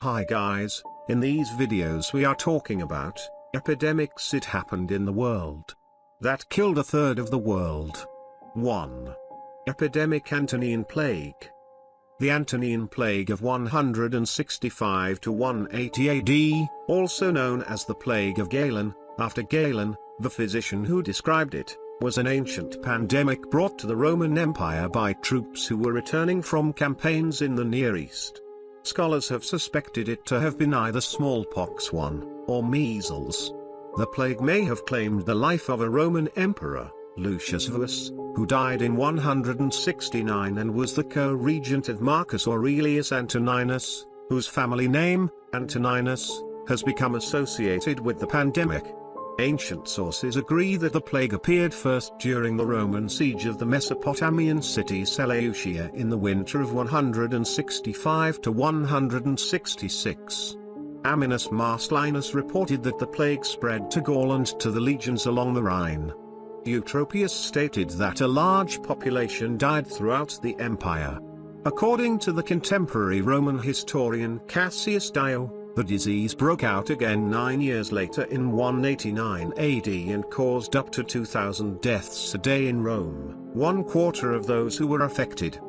Hi guys, in these videos we are talking about epidemics. It happened in the world that killed a third of the world. 1. Epidemic Antonine Plague. The Antonine Plague of 165 to 180 AD, also known as the Plague of Galen, after Galen, the physician who described it, was an ancient pandemic brought to the Roman Empire by troops who were returning from campaigns in the Near East. Scholars have suspected it to have been either smallpox 1, or measles. The plague may have claimed the life of a Roman emperor, Lucius Verus, who died in 169 and was the co-regent of Marcus Aurelius Antoninus, whose family name, Antoninus, has become associated with the pandemic. Ancient sources agree that the plague appeared first during the Roman siege of the Mesopotamian city Seleucia in the winter of 165 to 166. Ammianus Marcellinus reported that the plague spread to Gaul and to the legions along the Rhine. Eutropius stated that a large population died throughout the empire. According to the contemporary Roman historian Cassius Dio, the disease broke out again 9 years later in 189 AD and caused up to 2,000 deaths a day in Rome, 1/4 of those who were affected.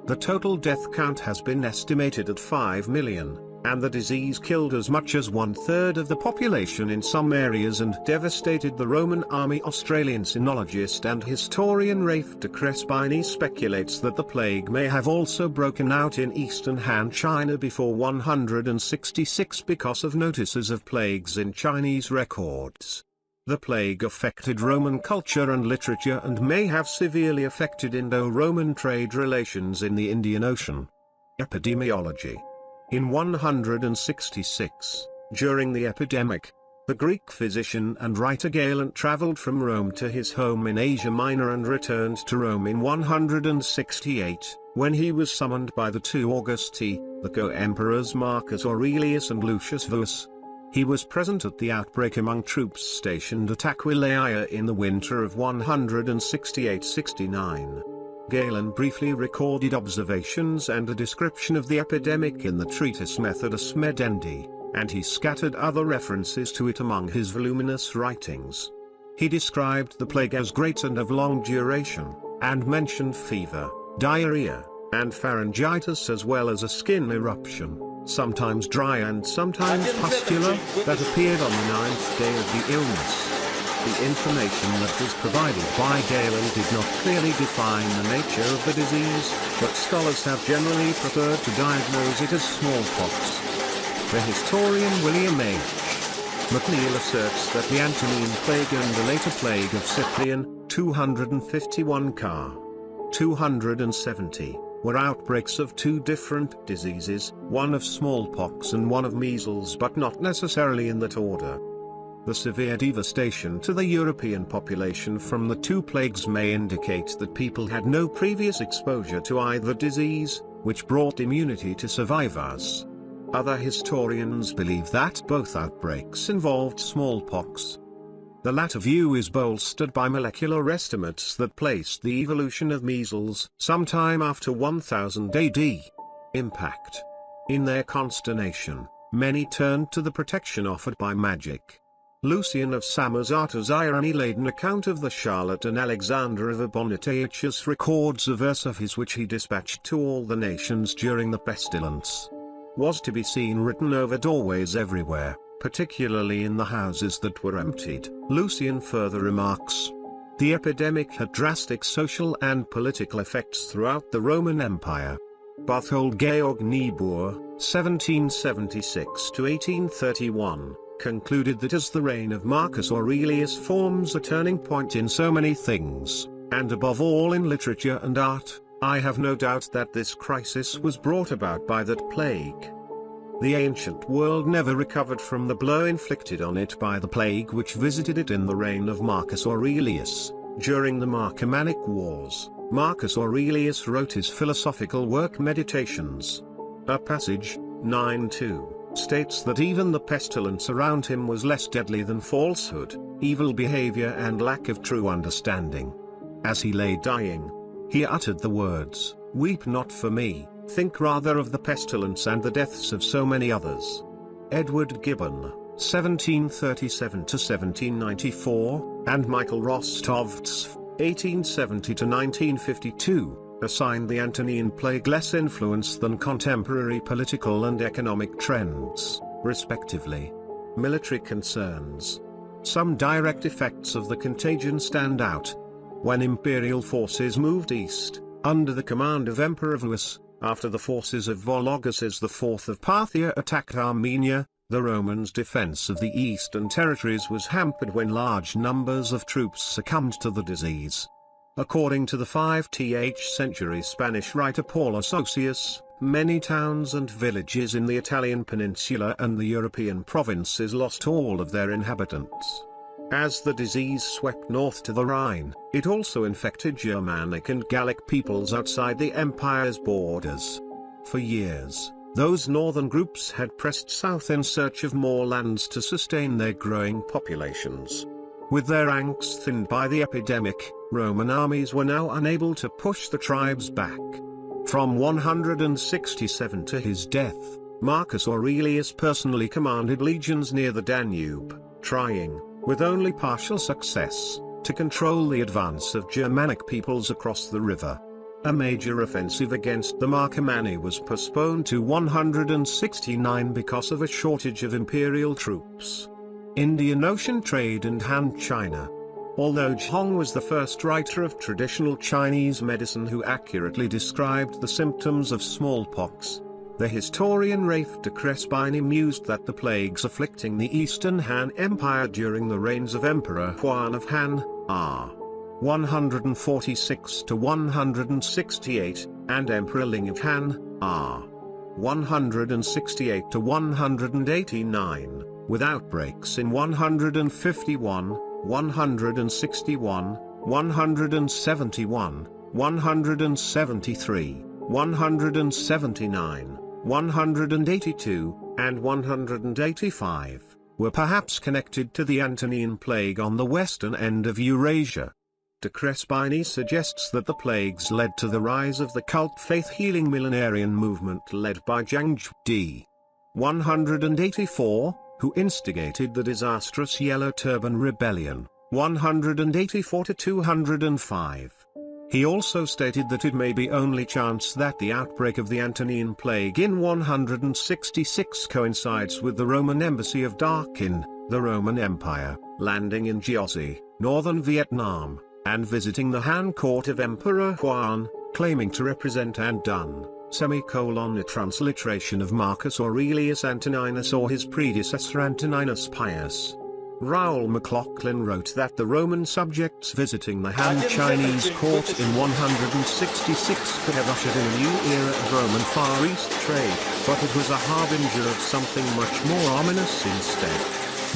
The total death count has been estimated at 5 million, and the disease killed as much as 1/3 of the population in some areas and devastated the Roman army. Australian sinologist and historian Rafe de Crespigny speculates that the plague may have also broken out in eastern Han China before 166 because of notices of plagues in Chinese records. The plague affected Roman culture and literature and may have severely affected Indo-Roman trade relations in the Indian Ocean. Epidemiology. In 166, during the epidemic, the Greek physician and writer Galen traveled from Rome to his home in Asia Minor and returned to Rome in 168, when he was summoned by the two Augusti, the co-emperors Marcus Aurelius and Lucius Verus. He was present at the outbreak among troops stationed at Aquileia in the winter of 168-69. Galen briefly recorded observations and a description of the epidemic in the treatise Methodus Medendi, and he scattered other references to it among his voluminous writings. He described the plague as great and of long duration, and mentioned fever, diarrhea, and pharyngitis as well as a skin eruption, sometimes dry and sometimes pustular, that appeared on the 9th day of the illness. The information that was provided by Galen did not clearly define the nature of the disease, but scholars have generally preferred to diagnose it as smallpox. The historian William H. McNeill asserts that the Antonine Plague and the later plague of Cyprian, 251 ca. 270, were outbreaks of two different diseases, one of smallpox and one of measles, but not necessarily in that order. The severe devastation to the European population from the two plagues may indicate that people had no previous exposure to either disease, which brought immunity to survivors. Other historians believe that both outbreaks involved smallpox. The latter view is bolstered by molecular estimates that placed the evolution of measles sometime after 1000 AD. Impact. In their consternation, many turned to the protection offered by magic. Lucian of Samosata's irony-laden account of the charlatan Alexander of Abonatius records a verse of his which he dispatched to all the nations during the pestilence. Was to be seen written over doorways everywhere, particularly in the houses that were emptied. Lucian further remarks, the epidemic had drastic social and political effects throughout the Roman Empire. Berthold Georg Niebuhr, 1776 to 1831. Concluded that as the reign of Marcus Aurelius forms a turning point in so many things, and above all in literature and art, I have no doubt that this crisis was brought about by that plague. The ancient world never recovered from the blow inflicted on it by the plague which visited it in the reign of Marcus Aurelius. During the Marcomannic Wars, Marcus Aurelius wrote his philosophical work Meditations. A passage, 9:2. States that even the pestilence around him was less deadly than falsehood, evil behavior and lack of true understanding. As he lay dying, he uttered the words, "Weep not for me, Think rather of the pestilence and the deaths of so many others. Edward Gibbon, 1737–1794, and Michael Rostovts, 1870–1952, assigned the Antonine Plague less influence than contemporary political and economic trends, respectively. Military concerns. Some direct effects of the contagion stand out. When imperial forces moved east, under the command of Emperor Vuas, after the forces of Vologases IV of Parthia attacked Armenia, the Romans' defense of the eastern territories was hampered when large numbers of troops succumbed to the disease. According to the 5th century Spanish writer Paulus Osius, many towns and villages in the Italian peninsula and the European provinces lost all of their inhabitants. As the disease swept north to the Rhine, it also infected Germanic and Gallic peoples outside the empire's borders. For years, those northern groups had pressed south in search of more lands to sustain their growing populations. With their ranks thinned by the epidemic, Roman armies were now unable to push the tribes back. From 167 to his death, Marcus Aurelius personally commanded legions near the Danube, trying, with only partial success, to control the advance of Germanic peoples across the river. A major offensive against the Marcomanni was postponed to 169 because of a shortage of imperial troops. Indian Ocean trade and Han China. Although Zhong was the first writer of traditional Chinese medicine who accurately described the symptoms of smallpox, the historian Rafe de Crespigny mused that the plagues afflicting the Eastern Han Empire during the reigns of Emperor Huan of Han, r. 146 to 168, and Emperor Ling of Han, r. 168 to 189, with outbreaks in 151, 161, 171, 173, 179, 182, and 185, were perhaps connected to the Antonine Plague on the western end of Eurasia. De Crespigny suggests that the plagues led to the rise of the cult faith-healing millenarian movement led by Zhang d. 184, who instigated the disastrous Yellow Turban Rebellion, 184 to 205. He also stated that it may be only chance that the outbreak of the Antonine Plague in 166 coincides with the Roman embassy of Dak in the Roman Empire, landing in Jiaozi, northern Vietnam, and visiting the Han court of Emperor Huan, claiming to represent and done, a transliteration of Marcus Aurelius Antoninus or his predecessor Antoninus Pius. Raoul McLaughlin wrote that the Roman subjects visiting the Han Chinese court in 166 could have ushered in a new era of Roman Far East trade, but it was a harbinger of something much more ominous instead.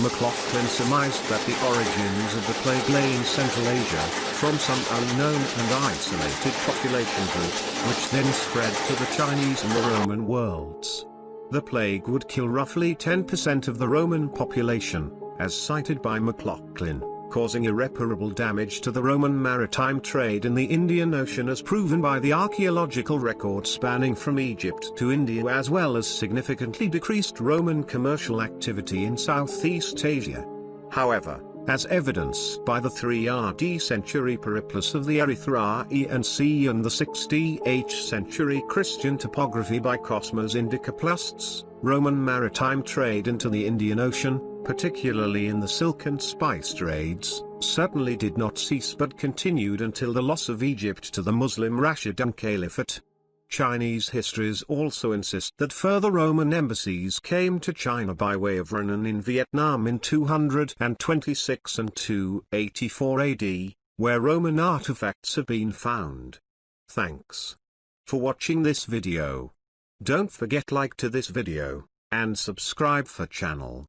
McLaughlin surmised that the origins of the plague lay in Central Asia, from some unknown and isolated population group, which then spread to the Chinese and the Roman worlds. The plague would kill roughly 10% of the Roman population, as cited by McLaughlin, causing irreparable damage to the Roman maritime trade in the Indian Ocean as proven by the archaeological record spanning from Egypt to India, as well as significantly decreased Roman commercial activity in Southeast Asia. However, as evidenced by the 3rd century periplus of the Erythraean Sea and the 6th century Christian topography by Cosmas Indicoplastes, Roman maritime trade into the Indian Ocean, particularly in the silk and spice trades, certainly did not cease but continued until the loss of Egypt to the Muslim Rashidun Caliphate. Chinese histories also insist that further Roman embassies came to China by way of Renan in Vietnam in 226 and 284 AD, where Roman artifacts have been found. Thanks for watching this video. Don't forget like to this video, and subscribe for channel.